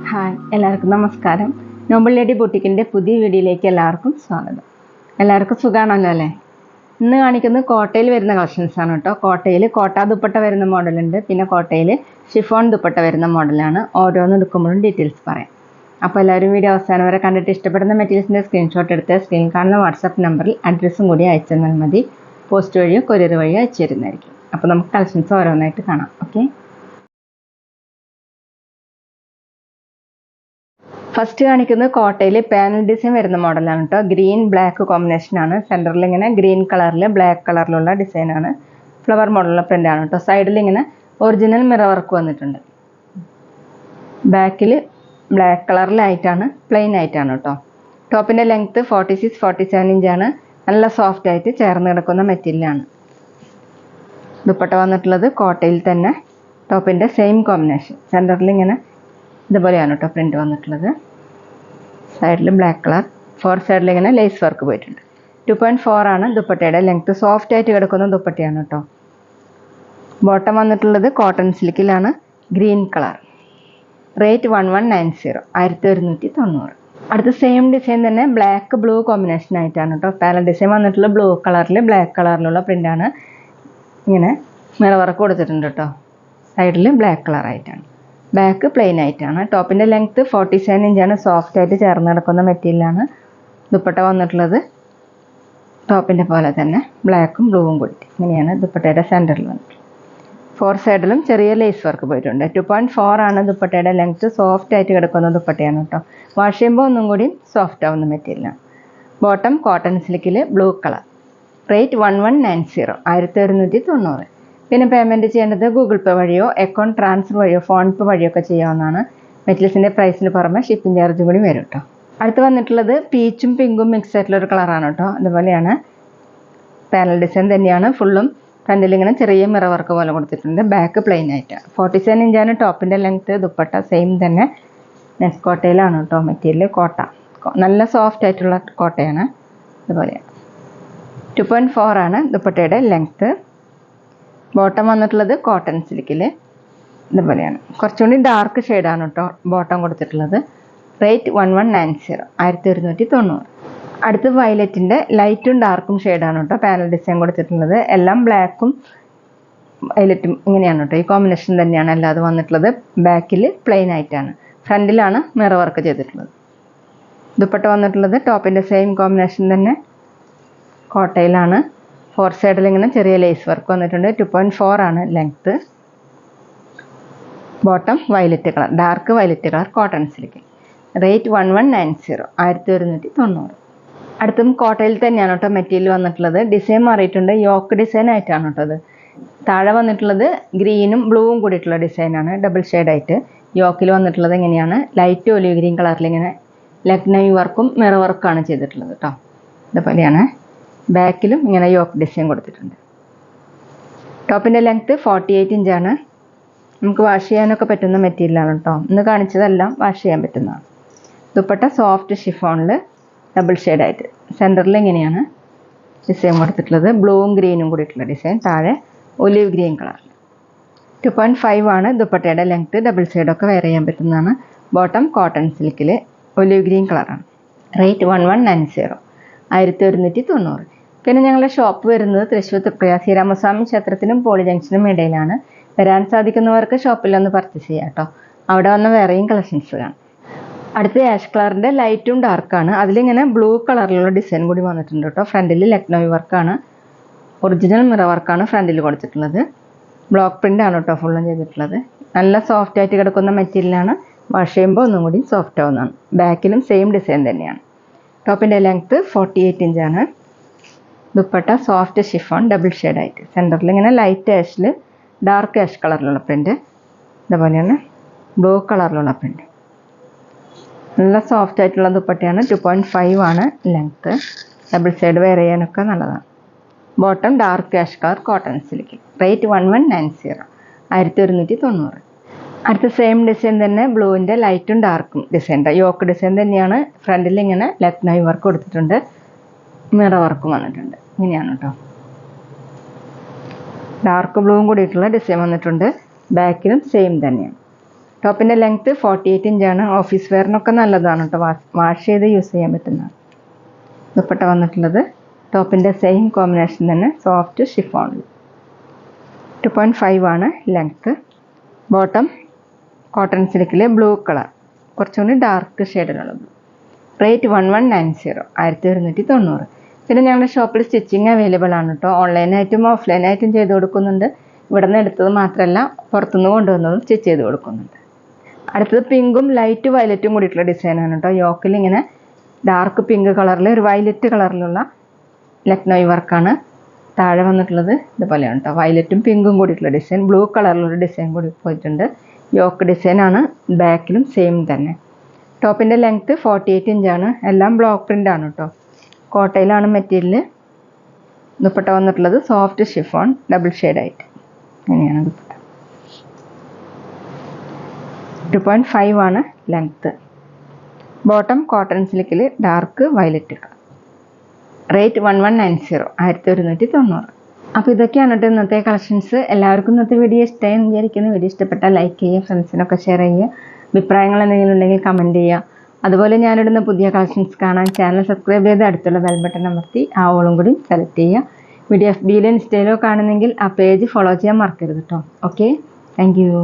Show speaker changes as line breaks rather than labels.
Hi, എല്ലാവർക്കും നമസ്കാരം. Noble lady ബുട്ടിക്കിൻ്റെ പുതിയ വീഡിയോയിലേക്ക് എല്ലാവർക്കും സ്വാഗതം. എല്ലാവർക്കും സുഖമാണല്ലോ അല്ലേ? ഇന്ന് കാണിക്കുന്നത് കോട്ടയിൽ വരുന്ന കളക്ഷൻസ് ആണ് കേട്ടോ. കോട്ടയിൽ കോട്ട ദുപ്പട്ട വരുന്ന മോഡലുണ്ട്, പിന്നെ കോട്ടയിൽ ഷിഫോൺ ദുപ്പട്ട വരുന്ന മോഡലാണ്. ഓരോന്നും എടുക്കുമ്പോഴും ഡീറ്റെയിൽസ് പറയാം. അപ്പോൾ എല്ലാവരും വീഡിയോ അവസാനം വരെ കണ്ടിട്ട് ഇഷ്ടപ്പെടുന്ന മെറ്റീരിയൽസിൻ്റെ സ്ക്രീൻഷോട്ട് എടുത്ത് സ്ക്രീൻ കാണുന്ന വാട്സാപ്പ് നമ്പറിൽ അഡ്രസ്സും കൂടി അയച്ചു തന്നാൽ മതി. പോസ്റ്റ് വഴിയോ കൊറിയർ വഴിയോ അയച്ചു തരുന്നതായിരിക്കും. അപ്പോൾ നമുക്ക് കളക്ഷൻസ് ഓരോന്നായിട്ട് കാണാം. ഓക്കെ, ഫസ്റ്റ് കാണിക്കുന്നത് കോട്ടയിൽ പാനൽ ഡിസൈൻ വരുന്ന മോഡലാണ് കേട്ടോ. ഗ്രീൻ ബ്ലാക്ക് കോമ്പിനേഷനാണ്. സെൻറ്ററിൽ ഇങ്ങനെ ഗ്രീൻ കളറിൽ ബ്ലാക്ക് കളറിലുള്ള ഡിസൈനാണ്. ഫ്ലവർ മോഡലുള്ള പ്രിൻ്റാണ് കേട്ടോ. സൈഡിൽ ഇങ്ങനെ ഒറിജിനൽ മിറർ വർക്ക് വന്നിട്ടുണ്ട്. ബാക്കിൽ ബ്ലാക്ക് കളറിലായിട്ടാണ്, പ്ലെയിൻ ആയിട്ടാണ് കേട്ടോ. ടോപ്പിൻ്റെ ലെങ്ത്ത് 46-47 ഇഞ്ചാണ്. നല്ല സോഫ്റ്റ് ആയിട്ട് ചേർന്ന് കിടക്കുന്ന മെറ്റീരിയലാണ്. ദുപ്പട്ട വന്നിട്ടുള്ളത് കോട്ടയിൽ തന്നെ. ടോപ്പിൻ്റെ സെയിം കോമ്പിനേഷൻ. സെൻറ്ററിൽ ഇങ്ങനെ ഇതുപോലെയാണ് കേട്ടോ പ്രിൻ്റ് വന്നിട്ടുള്ളത്. സൈഡിൽ ബ്ലാക്ക് കളർ, ഫോർ സൈഡിൽ ഇങ്ങനെ ലേസ് വർക്ക് പോയിട്ടുണ്ട്. 2.4 ആണ് ദുപ്പട്ടയുടെ ലെങ്ത്ത്. സോഫ്റ്റ് ആയിട്ട് കിടക്കുന്ന ദുപ്പട്ടയാണ് കേട്ടോ. ബോട്ടം വന്നിട്ടുള്ളത് കോട്ടൺ സിൽക്കിലാണ്, ഗ്രീൻ കളർ. റേറ്റ് 1190, 1190. അടുത്ത സെയിം ഡിസൈൻ തന്നെ ബ്ലാക്ക് ബ്ലൂ കോമ്പിനേഷൻ ആയിട്ടാണ് കേട്ടോ. പാനൽ ഡിസൈൻ വന്നിട്ടുള്ള ബ്ലൂ കളറിൽ ബ്ലാക്ക് കളറിലുള്ള പ്രിൻ്റാണ്. ഇങ്ങനെ മിറർ വർക്ക് കൊടുത്തിട്ടുണ്ട് കേട്ടോ. സൈഡിൽ ബ്ലാക്ക് കളർ ആയിട്ടാണ്. ബാക്ക് പ്ലെയിൻ ആയിട്ടാണ്. ടോപ്പിൻ്റെ ലെങ്ത്ത് 47 ഇഞ്ചാണ്. സോഫ്റ്റ് ആയിട്ട് ചേർന്ന് കിടക്കുന്ന മെറ്റീരിയലാണ്. ദുപ്പട്ട വന്നിട്ടുള്ളത് ടോപ്പിൻ്റെ പോലെ തന്നെ ബ്ലാക്കും ബ്ലൂവും കൂടി. ഇങ്ങനെയാണ് ദുപ്പട്ടയുടെ സെൻറ്ററിൽ വന്നിട്ടുള്ളത്. ഫോർ സൈഡിലും ചെറിയ ലേസ് വർക്ക് പോയിട്ടുണ്ട്. 2.4 ആണ് ദുപ്പട്ടയുടെ ലെങ്ത്ത്. സോഫ്റ്റ് ആയിട്ട് കിടക്കുന്ന ദുപ്പട്ടയാണ് കേട്ടോ. വാഷ് ചെയ്യുമ്പോൾ ഒന്നും കൂടി സോഫ്റ്റ് ആവുന്ന മെറ്റീരിയലാണ്. ബോട്ടം കോട്ടൺ സിൽക്കിൽ ബ്ലൂ കളർ. റേറ്റ് 1190, 1190. പിന്നെ പേയ്മെൻറ്റ് ചെയ്യേണ്ടത് ഗൂഗിൾ പേ വഴിയോ അക്കൗണ്ട് ട്രാൻസ്ഫർ വഴിയോ ഫോൺ പേ വഴിയോ ഒക്കെ ചെയ്യാവുന്നതാണ്. മെറ്റീരിയൽസിൻ്റെ പ്രൈസിന് പുറമെ ഷിപ്പിംഗ് ചാർജും കൂടി വരും കേട്ടോ. അടുത്ത് വന്നിട്ടുള്ളത് പീച്ചും പിങ്കും മിക്സ് ആയിട്ടുള്ളൊരു കളറാണ് കേട്ടോ. അതുപോലെയാണ് പാനൽ ഡിസൈൻ തന്നെയാണ്. ഫുള്ളും ഫ്രണ്ടിൽ ഇങ്ങനെ ചെറിയ മിറർ വർക്ക് പോലെ കൊടുത്തിട്ടുണ്ട്. ബാക്ക് പ്ലെയിൻ ആയിട്ട് 47 ഇഞ്ചാണ് ടോപ്പിൻ്റെ ലെങ്ത്ത്. ദുപ്പട്ട സെയിം തന്നെ നെറ്റ് കോട്ടയിലാണ് കേട്ടോ മെറ്റീരിയൽ. കോട്ട നല്ല സോഫ്റ്റ് ആയിട്ടുള്ള കോട്ടയാണ്. ഇതുപോലെയാണ്. 2.4 ആണ് ദുപ്പട്ടയുടെ ലെങ്ത്ത്. ബോട്ടം വന്നിട്ടുള്ളത് കോട്ടൺ സിൽക്കിൽ ഇതുപോലെയാണ്. കുറച്ചുകൂടി ഡാർക്ക് ഷെയ്ഡാണ് കേട്ടോ ബോട്ടം കൊടുത്തിട്ടുള്ളത്. റേറ്റ് 1190, 1190. അടുത്ത് വയലറ്റിൻ്റെ ലൈറ്റും ഡാർക്കും ഷെയ്ഡാണ് കേട്ടോ പാനൽ ഡിസൈൻ കൊടുത്തിട്ടുള്ളത്. എല്ലാം ബ്ലാക്കും വയലറ്റും ഇങ്ങനെയാണ് കേട്ടോ. ഈ കോമ്പിനേഷൻ തന്നെയാണ് അല്ലാതെ വന്നിട്ടുള്ളത്. ബാക്കിൽ പ്ലെയിൻ ആയിട്ടാണ്. ഫ്രണ്ടിലാണ് മിറർ വർക്ക് ചെയ്തിട്ടുള്ളത്. ദുപ്പട്ട വന്നിട്ടുള്ളത് ടോപ്പിൻ്റെ സെയിം കോമ്പിനേഷൻ തന്നെ കോട്ടയിലാണ്. ഫോർ സൈഡിൽ ഇങ്ങനെ ചെറിയ ലേസ് വർക്ക് വന്നിട്ടുണ്ട്. 2.4 ആണ് length. Bottom violet colour, dark violet colour cotton silk. Rate 1190, 1190. അടുത്തും കോട്ടയിൽ തന്നെയാണ് കേട്ടോ മെറ്റീരിയൽ വന്നിട്ടുള്ളത്. ഡിസൈൻ മാറിയിട്ടുണ്ട്. യോക്ക് ഡിസൈൻ ആയിട്ടാണ് കേട്ടോ അത്. താഴെ വന്നിട്ടുള്ളത് ഗ്രീനും ബ്ലൂവും കൂടിയിട്ടുള്ള ഡിസൈനാണ്. ഡബിൾ ഷെയ്ഡായിട്ട്. യോക്കിൽ വന്നിട്ടുള്ളത് ഇങ്ങനെയാണ്. ലൈറ്റ് ഒലിവ് ഗ്രീൻ കളറിൽ ഇങ്ങനെ ലക്നൗ വർക്കും മിറർ വർക്കാണ് ചെയ്തിട്ടുള്ളത് കേട്ടോ. ഇതുപോലെയാണ്. ബാക്കിലും ഇങ്ങനെ യോക്ക് ഡിസൈൻ കൊടുത്തിട്ടുണ്ട്. ടോപ്പിൻ്റെ ലെങ്ത്ത് 48 ഇഞ്ചാണ്. നമുക്ക് വാഷ് ചെയ്യാനൊക്കെ പറ്റുന്ന മെറ്റീരിയലാണ് കേട്ടോ. ഇന്ന് കാണിച്ചതെല്ലാം വാഷ് ചെയ്യാൻ പറ്റുന്നതാണ്. ദുപ്പട്ട സോഫ്റ്റ് ഷിഫോണിൽ ഡബിൾ ഷെയ്ഡായിട്ട്. സെൻറ്ററിൽ ഇങ്ങനെയാണ് ഡിസൈൻ കൊടുത്തിട്ടുള്ളത്. ബ്ലൂവും ഗ്രീനും കൂടിയിട്ടുള്ള ഡിസൈൻ. താഴെ ഒലിവ് ഗ്രീൻ കളറിൽ. 2.5 ആണ് ദുപ്പട്ടയുടെ ലെങ്ത്ത്. ഡബിൾ സൈഡൊക്കെ വെയർ ചെയ്യാൻ പറ്റുന്നതാണ്. ബോട്ടം കോട്ടൺ സിൽക്കിൽ ഒലിവ് ഗ്രീൻ കളറാണ്. റേറ്റ് 1190, 1190. പിന്നെ ഞങ്ങളുടെ ഷോപ്പ് വരുന്നത് തൃശ്ശൂർ തൃപ്രയ ശ്രീരാമസ്വാമി ക്ഷേത്രത്തിനും പോളി ജംഗ്ഷനും ഇടയിലാണ്. വരാൻ സാധിക്കുന്നവർക്ക് ഷോപ്പിലൊന്ന് പർച്ചേസ് ചെയ്യാം കേട്ടോ. അവിടെ വന്ന് വേറെയും കളക്ഷൻസ് കാണാം. അടുത്ത ആഷ് കളറിൻ്റെ ലൈറ്റും ഡാർക്കാണ്. അതിലിങ്ങനെ ബ്ലൂ കളറിലുള്ള ഡിസൈൻ കൂടി വന്നിട്ടുണ്ട് കേട്ടോ. ഫ്രണ്ടിൽ ലക്നൗ വർക്കാണ്. ഒറിജിനൽ മിറർ വർക്കാണ് ഫ്രണ്ടിൽ കൊടുത്തിട്ടുള്ളത്. ബ്ലോക്ക് പ്രിൻ്റാണ് കേട്ടോ ഫുള്ളും ചെയ്തിട്ടുള്ളത്. നല്ല സോഫ്റ്റ് ആയിട്ട് കിടക്കുന്ന മെറ്റീരിയലാണ്. വാഷ് ചെയ്യുമ്പോൾ ഒന്നും കൂടി സോഫ്റ്റ് ആവുന്നതാണ്. ബാക്കിലും സെയിം ഡിസൈൻ തന്നെയാണ്. ടോപ്പിൻ്റെ ലെങ്ത്ത് 48 ഇഞ്ചാണ്. ദുപ്പട്ട സോഫ്റ്റ് ഷിഫോൺ ഡബിൾ ഷെയ്ഡായിട്ട്. സെൻറ്ററിൽ ഇങ്ങനെ ലൈറ്റ് ആഷിൽ ഡാർക്ക് ആഷ് കളറിലുള്ള പ്രിൻ്റ്. ഇതുപോലെയാണ് ബ്ലൂ കളറിലുള്ള പ്രിൻ്റ്. നല്ല സോഫ്റ്റ് ആയിട്ടുള്ള ദുപ്പട്ടയാണ്. 2.5 ആണ് ലെങ്ത്ത്. ഡബിൾ സൈഡ് വെയർ ചെയ്യാനൊക്കെ നല്ലതാണ്. Bottom dark ash colour cotton silk. Rate 1190, 1190. അടുത്ത സെയിം ഡിസൈൻ തന്നെ ബ്ലൂവിൻ്റെ ലൈറ്റും ഡാർക്കും ഡിസൈൻ. യോക്ക് ഡിസൈൻ തന്നെയാണ്. ഫ്രണ്ടിൽ ഇങ്ങനെ ലക്നൗ വർക്ക് കൊടുത്തിട്ടുണ്ട്. മിറർ വർക്കും വന്നിട്ടുണ്ട്. ഇങ്ങനെയാണ് കേട്ടോ. ഡാർക്ക് ബ്ലൂവും കൂടിയിട്ടുള്ള ഡിസൈൻ വന്നിട്ടുണ്ട്. ബാക്കിലും സെയിം തന്നെയാണ്. ടോപ്പിൻ്റെ ലെങ്ത്ത് 48 ഇഞ്ചാണ്. ഓഫീസ് വെയറിനൊക്കെ നല്ലതാണ് കേട്ടോ, വാഷ് ചെയ്ത് യൂസ് ചെയ്യാൻ പറ്റുന്നതാണ്. ദുപ്പട്ട വന്നിട്ടുള്ളത് ടോപ്പിൻ്റെ സെയിം കോമ്പിനേഷൻ തന്നെ, സോഫ്റ്റ് ഷിഫോണിൽ. 2.5 ആണ് ലെങ്ത്ത്. ബോട്ടം കോട്ടൺ സിൽക്കിൽ ബ്ലൂ കളർ, കുറച്ചുകൂടി ഡാർക്ക് ഷെയ്ഡിലുള്ള ബ്ലൂ. റേറ്റ് 1190, 1190. പിന്നെ ഞങ്ങളുടെ ഷോപ്പിൽ സ്റ്റിച്ചിങ് അവൈലബിൾ ആണ് കേട്ടോ. ഓൺലൈനായിട്ടും ഓഫ്ലൈനായിട്ടും ചെയ്ത് കൊടുക്കുന്നുണ്ട്. ഇവിടെ നിന്ന് എടുത്തത് മാത്രമല്ല, പുറത്തുനിന്ന് കൊണ്ടുവന്നതും സ്റ്റിച്ച് ചെയ്ത് കൊടുക്കുന്നുണ്ട്. അടുത്തത് പിങ്കും ലൈറ്റ് വയലറ്റും കൂടിയിട്ടുള്ള ഡിസൈനാണ് കേട്ടോ. യോക്കിൽ ഇങ്ങനെ ഡാർക്ക് പിങ്ക് കളറിൽ ഒരു വയലറ്റ് കളറിലുള്ള ലക്നോയ് വർക്കാണ്. താഴെ വന്നിട്ടുള്ളത് ഇതുപോലെയാണ് കേട്ടോ, വയലറ്റും പിങ്കും കൂടിയിട്ടുള്ള ഡിസൈൻ. ബ്ലൂ കളറിലുള്ള ഡിസൈൻ കൂടി പോയിട്ടുണ്ട്. യോക്ക് ഡിസൈനാണ്. ബാക്കിലും സെയിം തന്നെ. ടോപ്പിൻ്റെ ലെങ്ത്ത് 48 ഇഞ്ചാണ്. എല്ലാം ബ്ലോക്ക് പ്രിൻ്റ് ആണ് കേട്ടോ. കോട്ടയിലാണ് മെറ്റീരിയൽ. ദുപ്പട്ട വന്നിട്ടുള്ളത് സോഫ്റ്റ് ഷിഫോൺ ഡബിൾ ഷെയ്ഡായിട്ട്. അങ്ങനെയാണ് ദുപ്പട്ട. 2.5 ആണ് ലെങ്ത്ത്. ബോട്ടം കോട്ടൺ സിൽക്കിൽ ഡാർക്ക് വയലറ്റ് കളർ. റേറ്റ് 1190, 1190. അപ്പോൾ ഇതൊക്കെയാണ് കേട്ടോ ഇന്നത്തെ കളക്ഷൻസ്. എല്ലാവർക്കും ഇന്നത്തെ വീഡിയോ ഇഷ്ടമായി എന്ന് വിചാരിക്കുന്നു. വീഡിയോ ഇഷ്ടപ്പെട്ടാൽ ലൈക്ക് ചെയ്യുക, ഫ്രണ്ട്സിനൊക്കെ ഷെയർ ചെയ്യുക. അഭിപ്രായങ്ങൾ എന്തെങ്കിലും ഉണ്ടെങ്കിൽ കമൻറ്റ് ചെയ്യുക. അതുപോലെ ഞാനിടുന്ന പുതിയ കളക്ഷൻസ് കാണാൻ ചാനൽ സബ്സ്ക്രൈബ് ചെയ്ത് അടുത്തുള്ള ബെൽ ബട്ടൺ അമർത്തി ആ ഓളും കൂടി സെലക്ട് ചെയ്യുക. വീഡിയോ FBയിലോ ഇൻസ്റ്റയിലോ കാണുന്നെങ്കിൽ ആ പേജ് ഫോളോ ചെയ്യാൻ മറക്കരുത് കേട്ടോ. Okay, thank you.